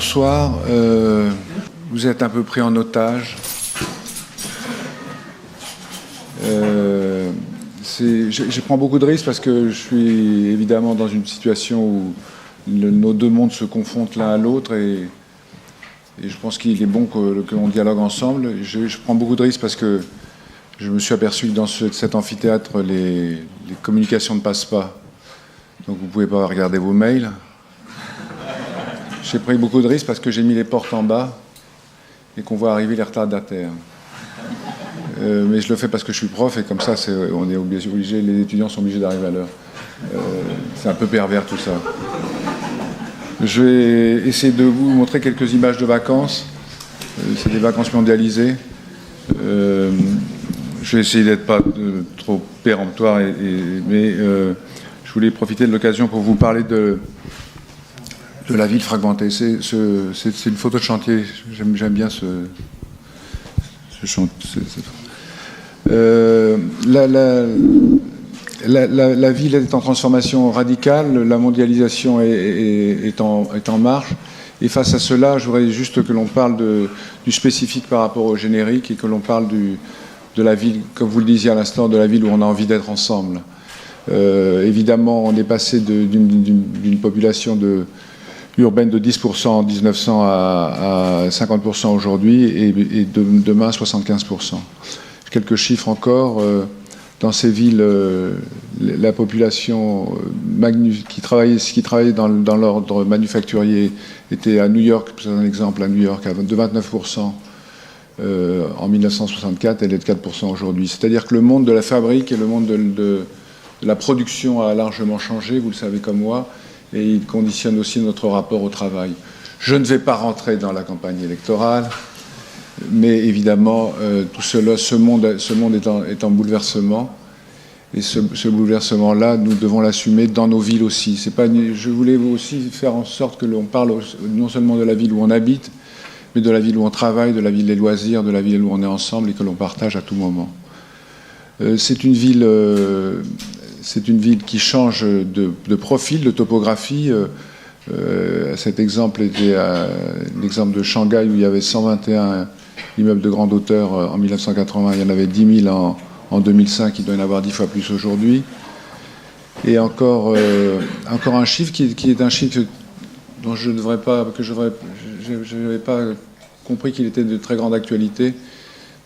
bonsoir. Vous êtes un peu pris en otage. Je prends beaucoup de risques parce que je suis évidemment dans une situation où nos deux mondes se confrontent l'un à l'autre et je pense qu'il est bon que l'on dialogue ensemble. Je prends beaucoup de risques parce que je me suis aperçu que dans cet amphithéâtre, les communications ne passent pas. Donc vous ne pouvez pas regarder vos mails. J'ai pris beaucoup de risques parce que j'ai mis les portes en bas et qu'on voit arriver les retardataires. Mais je le fais parce que je suis prof et comme ça, on est obligé, les étudiants sont obligés d'arriver à l'heure. C'est un peu pervers tout ça. Je vais essayer de vous montrer quelques images de vacances. C'est des vacances mondialisées. Je vais essayer d'être pas trop péremptoire, mais je voulais profiter de l'occasion pour vous parler de la ville fragmentée. C'est une photo de chantier. J'aime bien ce chantier. La ville est en transformation radicale, la mondialisation est en marche. Et face à cela, je voudrais juste que l'on parle du spécifique par rapport au générique et que l'on parle de la ville, comme vous le disiez à l'instant, de la ville où on a envie d'être ensemble. Évidemment, on est passé d'une population urbaine de 10% en 1900 à 50% aujourd'hui et demain 75%. Quelques chiffres encore. Dans ces villes, la population qui travaillait dans l'ordre manufacturier était à New York, c'est un exemple, à New York, de 29% en 1964, elle est de 4% aujourd'hui. C'est-à-dire que le monde de la fabrique et le monde de la production a largement changé, vous le savez comme moi, et il conditionne aussi notre rapport au travail. Je ne vais pas rentrer dans la campagne électorale, mais évidemment, tout cela, ce monde est en bouleversement. Et ce bouleversement-là, nous devons l'assumer dans nos villes aussi. Je voulais aussi faire en sorte que l'on parle non seulement de la ville où on habite, mais de la ville où on travaille, de la ville des loisirs, de la ville où on est ensemble et que l'on partage à tout moment. C'est une ville qui change de profil, de topographie. Cet exemple était l'exemple de Shanghai où il y avait 121 immeubles de grande hauteur en 1980, il y en avait 10 000 en 2005, il doit y en avoir 10 fois plus aujourd'hui. Et encore un chiffre qui est un chiffre dont je n'avais pas compris qu'il était de très grande actualité.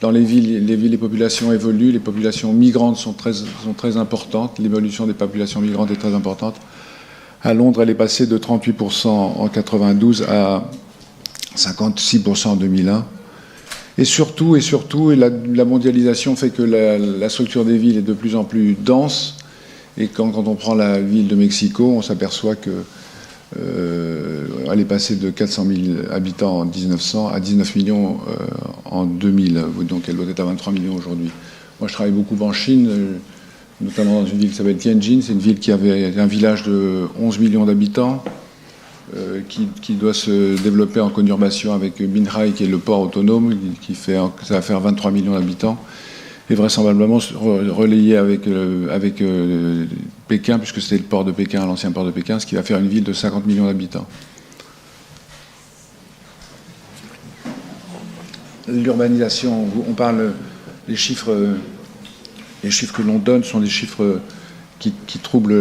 Dans les villes, les populations évoluent, les populations migrantes sont très importantes, l'évolution des populations migrantes est très importante. À Londres, elle est passée de 38% en 92 à 56% en 2001. Et surtout, la mondialisation fait que la structure des villes est de plus en plus dense. Et quand on prend la ville de Mexico, on s'aperçoit qu'elle est passée de 400 000 habitants en 1900 à 19 millions en 2000. Donc elle doit être à 23 millions aujourd'hui. Moi, je travaille beaucoup en Chine, notamment dans une ville qui s'appelle Tianjin. C'est une ville qui avait un village de 11 millions d'habitants. Qui doit se développer en conurbation avec Binhai, qui est le port autonome, ça va faire 23 millions d'habitants, et vraisemblablement relayé avec Pékin, puisque c'était le port de Pékin, l'ancien port de Pékin, ce qui va faire une ville de 50 millions d'habitants. L'urbanisation, on parle, les chiffres que l'on donne sont des chiffres qui trouble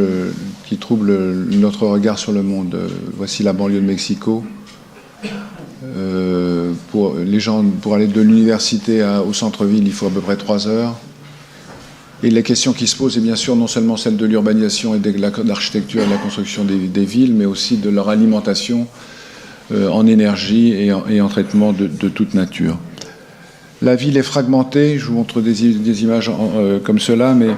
notre regard sur le monde. Voici la banlieue de Mexico. Pour les gens, pour aller de l'université au centre-ville, il faut à peu près 3 heures. Et la question qui se pose est bien sûr non seulement celle de l'urbanisation et de l'architecture et de la construction des villes, mais aussi de leur alimentation en énergie et en traitement de toute nature. La ville est fragmentée. Je vous montre des images comme cela, mais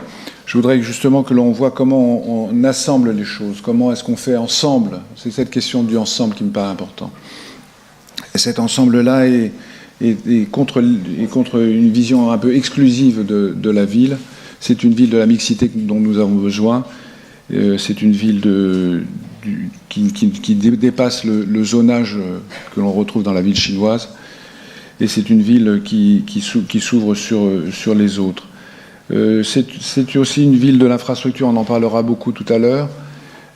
je voudrais justement que l'on voit comment on assemble les choses, comment est-ce qu'on fait ensemble. C'est cette question du ensemble qui me paraît important. Et cet ensemble-là est contre une vision un peu exclusive de la ville. C'est une ville de la mixité dont nous avons besoin. C'est une ville qui dépasse le zonage que l'on retrouve dans la ville chinoise. Et c'est une ville qui s'ouvre sur les autres. C'est aussi une ville de l'infrastructure, on en parlera beaucoup tout à l'heure,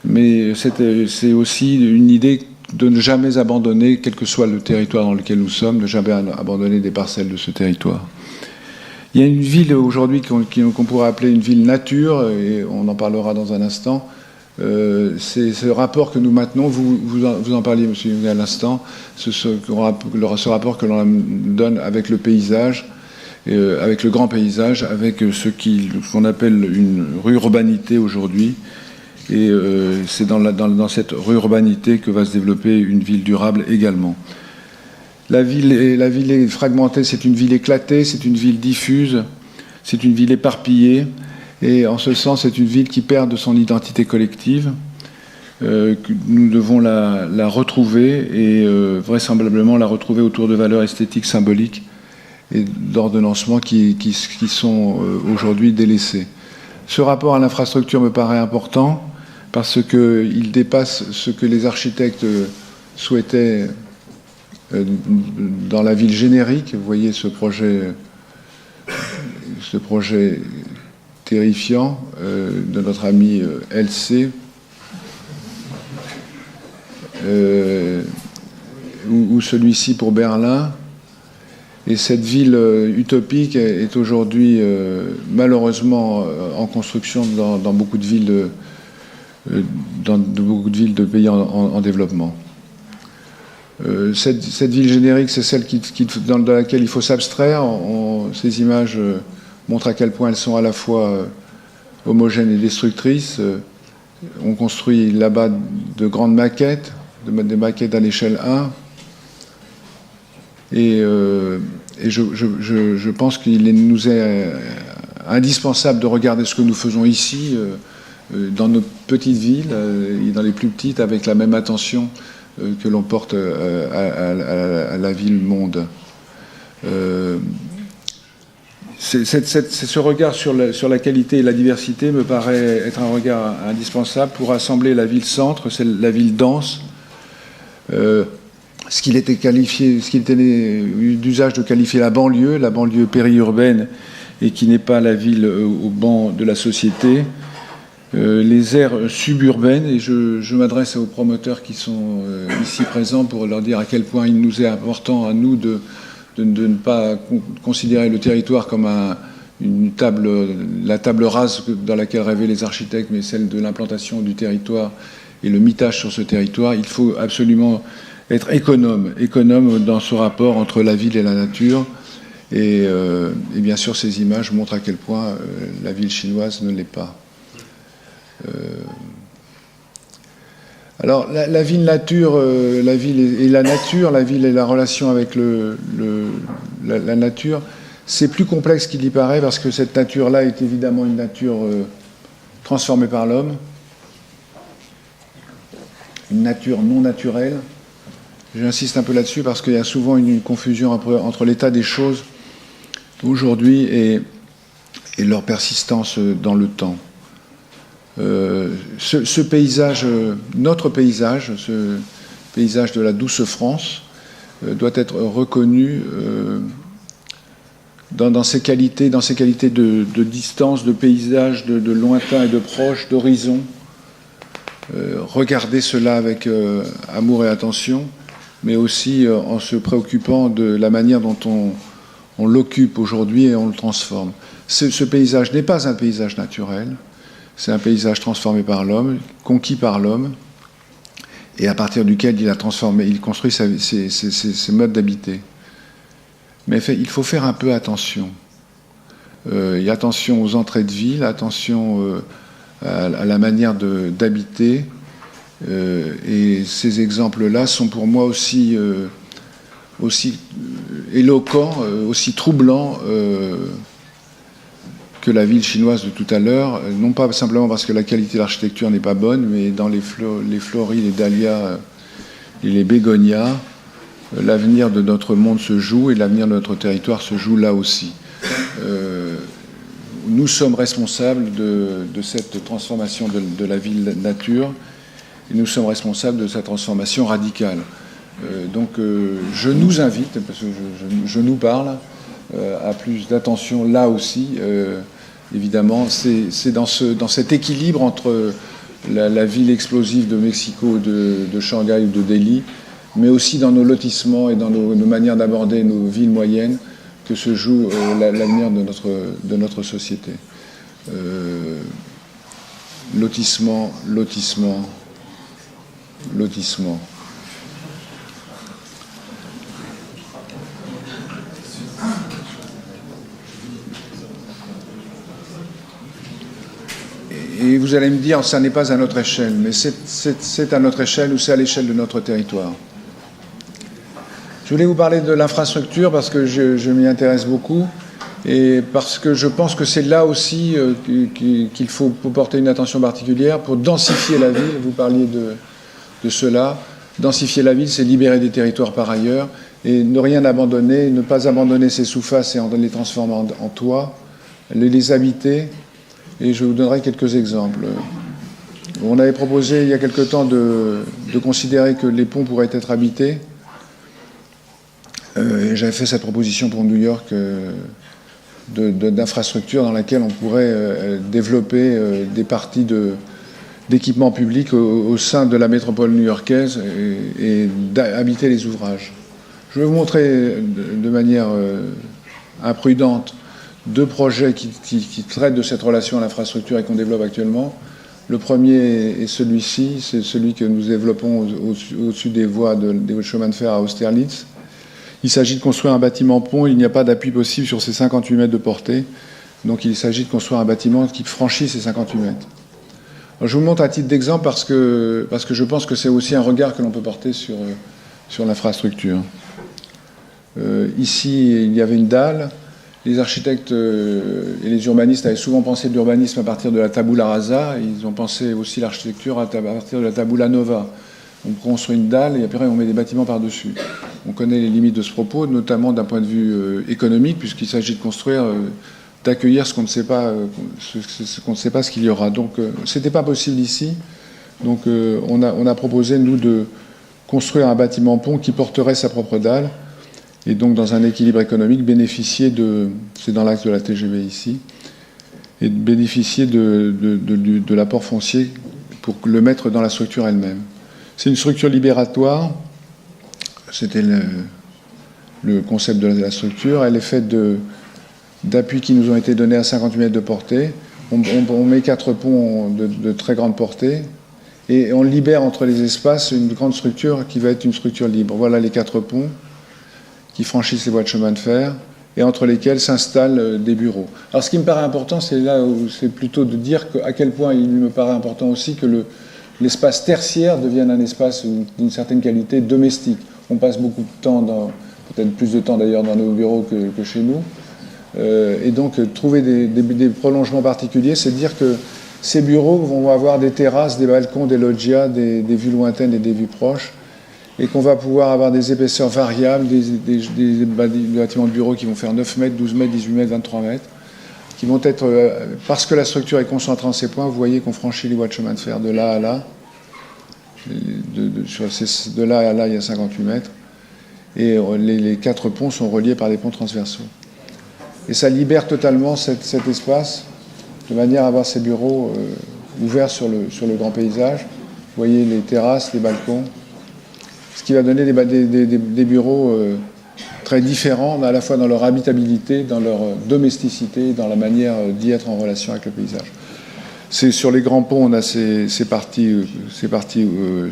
mais c'est aussi une idée de ne jamais abandonner, quel que soit le territoire dans lequel nous sommes, de jamais abandonner des parcelles de ce territoire. Il y a une ville aujourd'hui qu'on pourrait appeler une ville nature, et on en parlera dans un instant. C'est ce rapport que nous maintenons, vous en parliez, monsieur, à l'instant, ce rapport que l'on donne avec le paysage, avec le grand paysage, avec ce qu'on appelle une rurbanité aujourd'hui. Et c'est dans cette rurbanité que va se développer une ville durable également. La ville est fragmentée, c'est une ville éclatée, c'est une ville diffuse, c'est une ville éparpillée. Et en ce sens, c'est une ville qui perd de son identité collective. Nous devons la retrouver et vraisemblablement la retrouver autour de valeurs esthétiques, symboliques et d'ordonnancement qui sont aujourd'hui délaissés. Ce rapport à l'infrastructure me paraît important parce qu'il dépasse ce que les architectes souhaitaient dans la ville générique. Vous voyez ce projet terrifiant de notre ami LC, ou celui-ci pour Berlin. Et cette ville utopique est aujourd'hui malheureusement en construction dans beaucoup de villes de pays en développement. Cette ville générique, c'est celle dans laquelle il faut s'abstraire. Ces images montrent à quel point elles sont à la fois homogènes et destructrices. On construit là-bas de grandes maquettes, des maquettes à l'échelle 1. Et je pense qu'il nous est indispensable de regarder ce que nous faisons ici, dans nos petites villes, et dans les plus petites, avec la même attention que l'on porte à la ville-monde. Ce regard sur la qualité et la diversité me paraît être un regard indispensable pour rassembler la ville-centre, c'est la ville dense, ce qu'il était d'usage de qualifier la banlieue périurbaine, et qui n'est pas la ville au banc de la société, les aires suburbaines, et je m'adresse aux promoteurs qui sont ici présents pour leur dire à quel point il nous est important à nous de ne pas considérer le territoire comme la table rase dans laquelle rêvaient les architectes, mais celle de l'implantation du territoire et le mitage sur ce territoire. Il faut absolument être économe dans ce rapport entre la ville et la nature. Et bien sûr, ces images montrent à quel point la ville chinoise ne l'est pas. Alors, la ville nature, la ville et la nature, la ville et la relation avec la nature, c'est plus complexe qu'il y paraît, parce que cette nature-là est évidemment une nature transformée par l'homme, une nature non naturelle. J'insiste un peu là-dessus parce qu'il y a souvent une confusion entre l'état des choses aujourd'hui et leur persistance dans le temps. Ce paysage, notre paysage, ce paysage de la douce France, doit être reconnu dans ses qualités de distance, de paysage, de lointain et de proche, d'horizon. Regarder cela avec amour et attention, mais aussi en se préoccupant de la manière dont on l'occupe aujourd'hui et on le transforme. Ce paysage n'est pas un paysage naturel, c'est un paysage transformé par l'homme, conquis par l'homme, et à partir duquel il construit ses modes d'habiter. Mais il faut faire un peu attention. Attention aux entrées de ville, attention à la manière d'habiter. Et ces exemples-là sont pour moi aussi éloquents, aussi troublants que la ville chinoise de tout à l'heure, non pas simplement parce que la qualité de l'architecture n'est pas bonne, mais dans les fleuries, les dahlias et les bégonias, l'avenir de notre monde se joue, et l'avenir de notre territoire se joue là aussi. Nous sommes responsables de cette transformation de la ville nature, et nous sommes responsables de sa transformation radicale. Donc je nous invite, parce que je nous parle, à plus d'attention là aussi. Évidemment, c'est dans cet équilibre entre la ville explosive de Mexico, de Shanghai ou de Delhi, mais aussi dans nos lotissements et dans nos manières d'aborder nos villes moyennes que se joue l'avenir de notre société. Lotissement, lotissement, lotissement. Et vous allez me dire, ça n'est pas à notre échelle, mais c'est à notre échelle ou c'est à l'échelle de notre territoire. Je voulais vous parler de l'infrastructure parce que je m'y intéresse beaucoup et parce que je pense que c'est là aussi qu'il faut porter une attention particulière pour densifier la ville. Vous parliez de cela. Densifier la ville, c'est libérer des territoires par ailleurs et ne rien abandonner, ne pas abandonner ses sous-faces et en les transformer en toits, les habiter. Et je vous donnerai quelques exemples. On avait proposé il y a quelque temps de considérer que les ponts pourraient être habités. Et j'avais fait cette proposition pour New York d'infrastructures dans laquelle on pourrait développer des parties d'équipements publics au sein de la métropole new-yorkaise et habiter les ouvrages. Je vais vous montrer de manière imprudente 2 projets qui traitent de cette relation à l'infrastructure et qu'on développe actuellement. Le premier est celui-ci, c'est celui que nous développons au-dessus des voies des chemins de fer à Austerlitz. Il s'agit de construire un bâtiment-pont, il n'y a pas d'appui possible sur ces 58 mètres de portée, donc il s'agit de construire un bâtiment qui franchit ces 58 mètres. Alors, je vous montre à titre d'exemple parce que je pense que c'est aussi un regard que l'on peut porter sur l'infrastructure. Ici, il y avait une dalle. Les architectes et les urbanistes avaient souvent pensé de l'urbanisme à partir de la tabula rasa. Ils ont pensé aussi l'architecture à partir de la tabula nova. On construit une dalle et après on met des bâtiments par-dessus. On connaît les limites de ce propos, notamment d'un point de vue économique, puisqu'il s'agit de construire, d'accueillir ce qu'on ne sait pas, ce qu'il y aura. Donc, c'était pas possible ici. Donc, on a proposé nous de construire un bâtiment-pont qui porterait sa propre dalle. Et donc, dans un équilibre économique, bénéficier c'est dans l'axe de la TGV ici, et de bénéficier de l'apport foncier pour le mettre dans la structure elle-même. C'est une structure libératoire, c'était le concept de la structure. Elle est faite d'appuis qui nous ont été donnés à 58 mètres de portée. On met 4 ponts de très grande portée, et on libère entre les espaces une grande structure qui va être une structure libre. Voilà les 4 ponts qui franchissent les voies de chemin de fer et entre lesquels s'installent des bureaux. Alors ce qui me paraît important, c'est là où c'est plutôt de dire à quel point il me paraît important aussi que l'espace tertiaire devienne un espace d'une certaine qualité domestique. On passe beaucoup de temps, peut-être plus de temps d'ailleurs dans nos bureaux que chez nous. Et donc trouver des prolongements particuliers, c'est dire que ces bureaux vont avoir des terrasses, des balcons, des loggias, des vues lointaines et des vues proches, et qu'on va pouvoir avoir des épaisseurs variables, des bâtiments de bureaux qui vont faire 9 mètres, 12 mètres, 18 mètres, 23 mètres, qui vont être, parce que la structure est concentrée en ces points, vous voyez qu'on franchit les voies de chemin de fer de là à là. De là à là, il y a 58 mètres. Et les 4 ponts sont reliés par des ponts transversaux. Et ça libère totalement cet espace, de manière à avoir ces bureaux ouverts sur le grand paysage. Vous voyez les terrasses, les balcons. Ce qui va donner des bureaux très différents, à la fois dans leur habitabilité, dans leur domesticité, dans la manière d'y être en relation avec le paysage. Sur les grands ponts, on a ces parties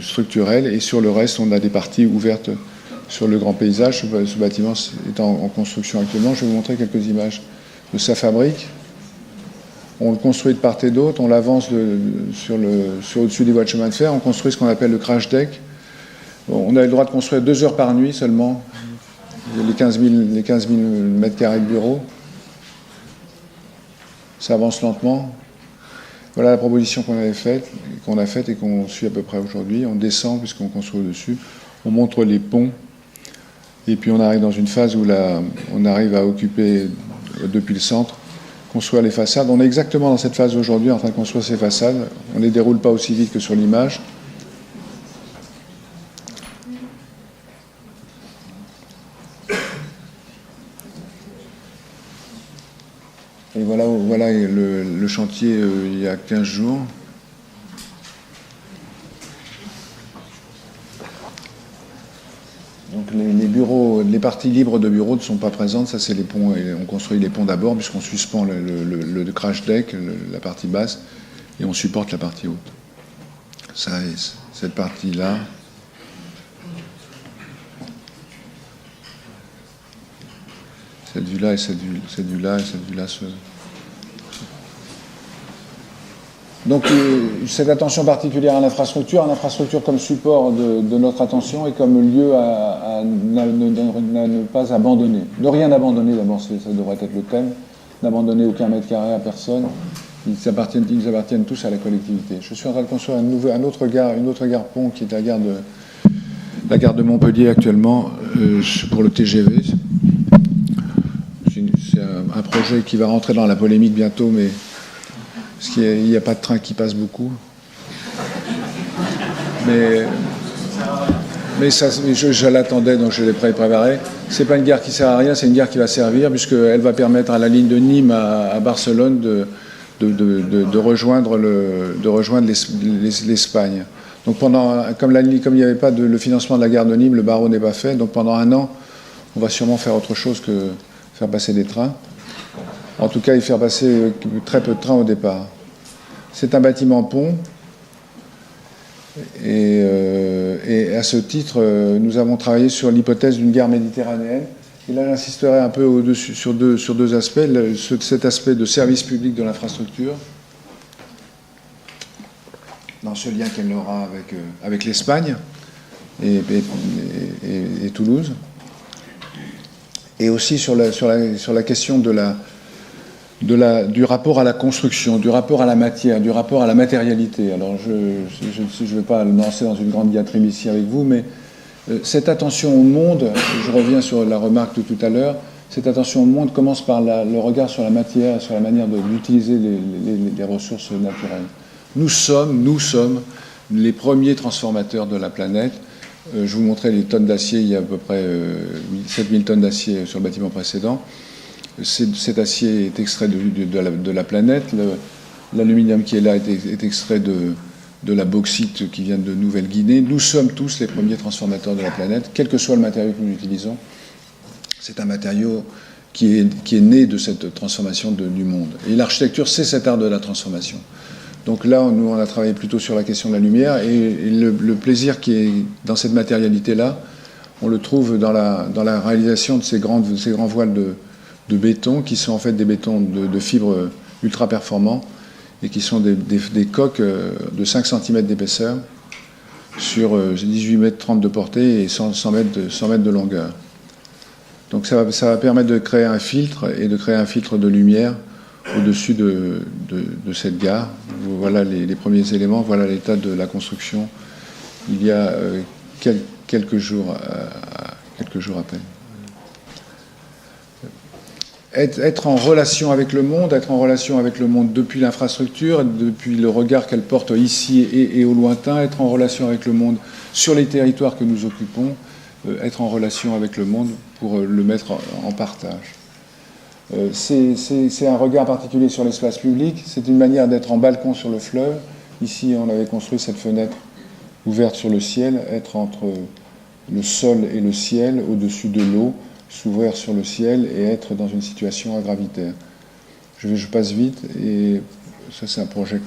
structurelles, et sur le reste, on a des parties ouvertes sur le grand paysage. Ce bâtiment est en construction actuellement. Je vais vous montrer quelques images de sa fabrique. On le construit de part et d'autre, on l'avance au-dessus des voies de chemin de fer, on construit ce qu'on appelle le crash deck. On a le droit de construire 2 heures par nuit seulement, les 15 000 mètres carrés de bureau. Ça avance lentement. Voilà la proposition qu'on a faite et qu'on suit à peu près aujourd'hui. On descend puisqu'on construit au-dessus, on montre les ponts, et puis on arrive dans une phase où on arrive à occuper depuis le centre, construire les façades. On est exactement dans cette phase aujourd'hui en train de construire ces façades. On ne les déroule pas aussi vite que sur l'image. Et voilà le chantier il y a 15 jours. bureaux, les parties libres de bureaux ne sont pas présentes. Ça, c'est les ponts. Et on construit les ponts d'abord, puisqu'on suspend le crash deck, la partie basse, et on supporte la partie haute. Ça, cette partie-là. Cette vue-là et cette vue-là et cette vue-là. Donc, cette attention particulière à l'infrastructure comme support de notre attention et comme lieu à ne pas abandonner. Ne rien abandonner, d'abord, ça devrait être le thème. N'abandonner aucun mètre carré à personne. Ils appartiennent tous à la collectivité. Je suis en train de construire une autre gare-pont qui est la gare de Montpellier actuellement pour le TGV. C'est un projet qui va rentrer dans la polémique bientôt, mais parce qu'il n'y a pas de train qui passe beaucoup. Mais je l'attendais, donc je l'ai préparé. C'est pas une gare qui sert à rien, c'est une gare qui va servir, puisqu'elle va permettre à la ligne de Nîmes à Barcelone de rejoindre l'Espagne. Donc comme il n'y avait pas le financement de la gare de Nîmes, le barreau n'est pas fait. Donc pendant un an, on va sûrement faire autre chose que faire passer des trains. En tout cas, y faire passer très peu de trains au départ. C'est un bâtiment pont. Et à ce titre, nous avons travaillé sur l'hypothèse d'une gare méditerranéenne. Et là, j'insisterai un peu sur deux aspects. Cet aspect de service public de l'infrastructure, dans ce lien qu'elle aura avec l'Espagne et Toulouse. Et aussi sur la question du rapport à la construction, du rapport à la matière, du rapport à la matérialité. Alors, je ne vais pas me lancer dans une grande diatribe ici avec vous, mais cette attention au monde, je reviens sur la remarque de tout à l'heure, cette attention au monde commence par le regard sur la matière, sur la manière d'utiliser les ressources naturelles. Nous sommes les premiers transformateurs de la planète. Je vous montrais les tonnes d'acier, il y a à peu près 7000 tonnes d'acier sur le bâtiment précédent. Cet acier est extrait de la planète. L'aluminium qui est là est extrait de la bauxite qui vient de Nouvelle-Guinée. Nous sommes tous les premiers transformateurs de la planète, quel que soit le matériau que nous utilisons. C'est un matériau qui est né de cette transformation du monde. Et l'architecture, c'est cet art de la transformation. Donc là, nous, on a travaillé plutôt sur la question de la lumière, et le plaisir qui est dans cette matérialité-là, on le trouve dans la réalisation de ces grands voiles de béton, qui sont en fait des bétons de fibres ultra performants, et qui sont des coques de 5 cm d'épaisseur, sur 18 mètres 30 de portée et 100 mètres de longueur. Donc ça va permettre de créer un filtre, et de créer un filtre de lumière au-dessus de cette gare. Voilà les premiers éléments, voilà l'état de la construction il y a quelques jours à peine. Être en relation avec le monde depuis l'infrastructure, depuis le regard qu'elle porte ici et au lointain, être en relation avec le monde sur les territoires que nous occupons, être en relation avec le monde pour le mettre en partage. C'est un regard particulier sur l'espace public, c'est une manière d'être en balcon sur le fleuve. Ici, on avait construit cette fenêtre ouverte sur le ciel, être entre le sol et le ciel, au-dessus de l'eau, s'ouvrir sur le ciel et être dans une situation gravitaire. Je passe vite, et ça, c'est un projet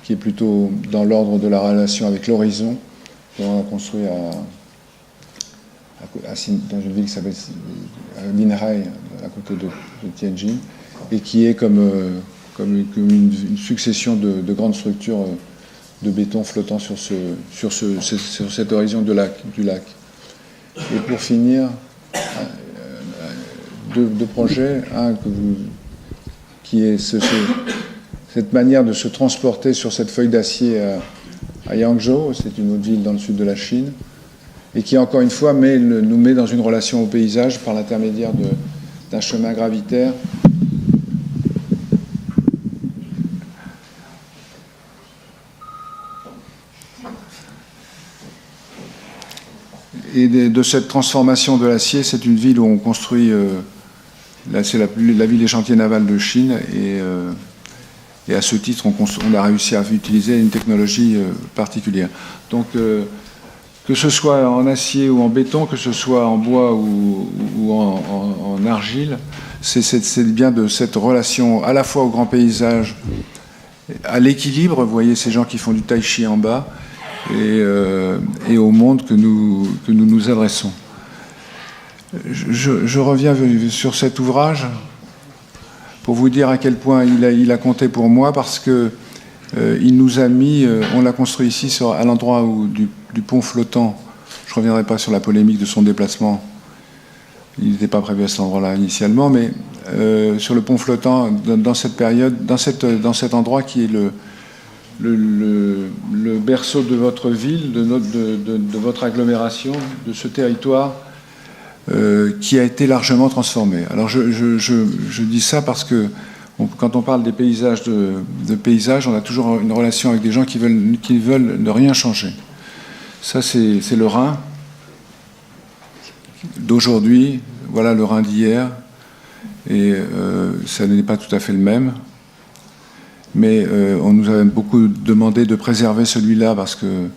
qui est plutôt dans l'ordre de la relation avec l'horizon, qu'on a construit dans une ville qui s'appelle Linhai, à côté de Tianjin, et qui est comme une succession de grandes structures de béton flottant sur cet horizon du lac. Et pour finir, deux projets, un qui est cette manière de se transporter sur cette feuille d'acier à Yangzhou, c'est une autre ville dans le sud de la Chine, et qui, encore une fois, nous met dans une relation au paysage par l'intermédiaire d'un chemin gravitaire. Et de cette transformation de l'acier, c'est une ville où on construit, là c'est la ville des chantiers navals de Chine, et à ce titre, on a réussi à utiliser une technologie particulière. Donc, que ce soit en acier ou en béton, que ce soit en bois ou en argile, c'est bien de cette relation à la fois au grand paysage, à l'équilibre, vous voyez ces gens qui font du tai chi en bas, et au monde que nous adressons. Je reviens sur cet ouvrage pour vous dire à quel point il a compté pour moi, parce que il nous a mis, on l'a construit ici à l'endroit du pont flottant. Je ne reviendrai pas sur la polémique de son déplacement. Il n'était pas prévu à cet endroit-là initialement, mais sur le pont flottant, dans cette période, dans cet endroit qui est le berceau de votre ville, de votre agglomération, de ce territoire qui a été largement transformé. Alors je dis ça parce que quand on parle des paysages de paysages, on a toujours une relation avec des gens qui veulent ne rien changer. Ça, c'est le Rhin d'aujourd'hui, voilà le Rhin d'hier, et ça n'est pas tout à fait le même. Mais on nous avait beaucoup demandé de préserver celui-là parce qu'il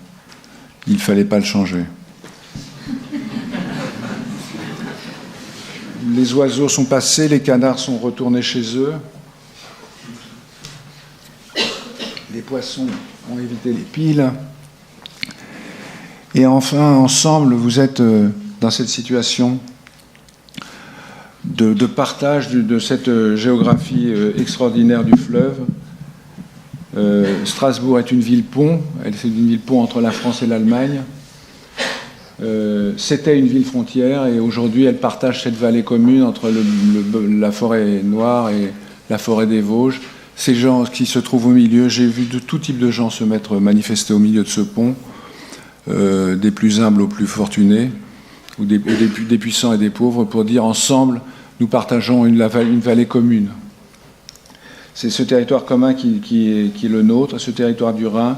ne fallait pas le changer. Les oiseaux sont passés, les canards sont retournés chez eux. Les poissons ont évité les piles. Et enfin, ensemble, vous êtes dans cette situation de partage de cette géographie extraordinaire du fleuve. Strasbourg est une ville-pont, c'est une ville-pont entre la France et l'Allemagne. C'était une ville frontière et aujourd'hui elle partage cette vallée commune entre la forêt noire et la forêt des Vosges. Ces gens qui se trouvent au milieu, j'ai vu de tout type de gens se manifester au milieu de ce pont, des plus humbles aux plus fortunés, ou des puissants et des pauvres, pour dire ensemble, nous partageons une vallée commune. C'est ce territoire commun qui est le nôtre, ce territoire du Rhin,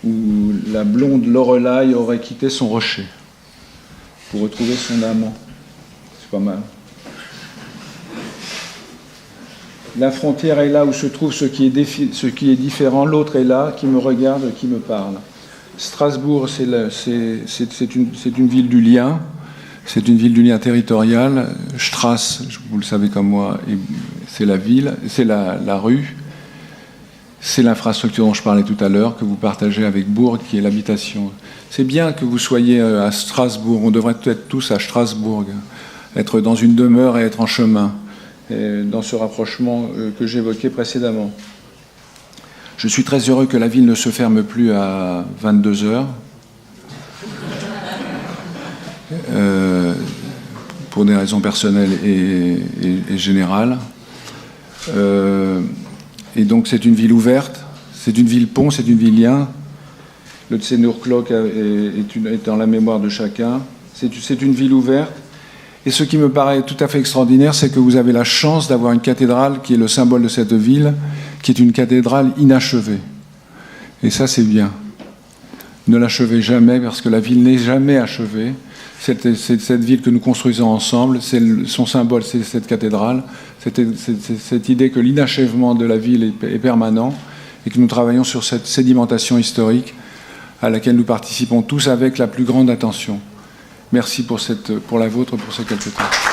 où la blonde Lorelai aurait quitté son rocher pour retrouver son amant. C'est pas mal. La frontière est là où se trouve ce qui est différent, l'autre est là, qui me regarde, qui me parle. Strasbourg, c'est une ville du lien, c'est une ville du lien territorial. Strasse, vous le savez comme moi, c'est la ville, c'est la rue, c'est l'infrastructure dont je parlais tout à l'heure, que vous partagez avec Bourg, qui est l'habitation. C'est bien que vous soyez à Strasbourg, on devrait être tous à Strasbourg, être dans une demeure et être en chemin, dans ce rapprochement que j'évoquais précédemment. Je suis très heureux que la ville ne se ferme plus à 22h, pour des raisons personnelles et générales. Et donc c'est une ville ouverte, c'est une ville pont, c'est une ville lien. Le Tsenurklok est dans la mémoire de chacun. C'est une ville ouverte. Et ce qui me paraît tout à fait extraordinaire, c'est que vous avez la chance d'avoir une cathédrale qui est le symbole de cette ville, qui est une cathédrale inachevée. Et ça, c'est bien. Ne l'achevez jamais, parce que la ville n'est jamais achevée. C'est cette ville que nous construisons ensemble, son symbole, c'est cette cathédrale. Cette idée que l'inachèvement de la ville est permanent et que nous travaillons sur cette sédimentation historique à laquelle nous participons tous avec la plus grande attention. Merci pour la vôtre, pour ces quelques temps.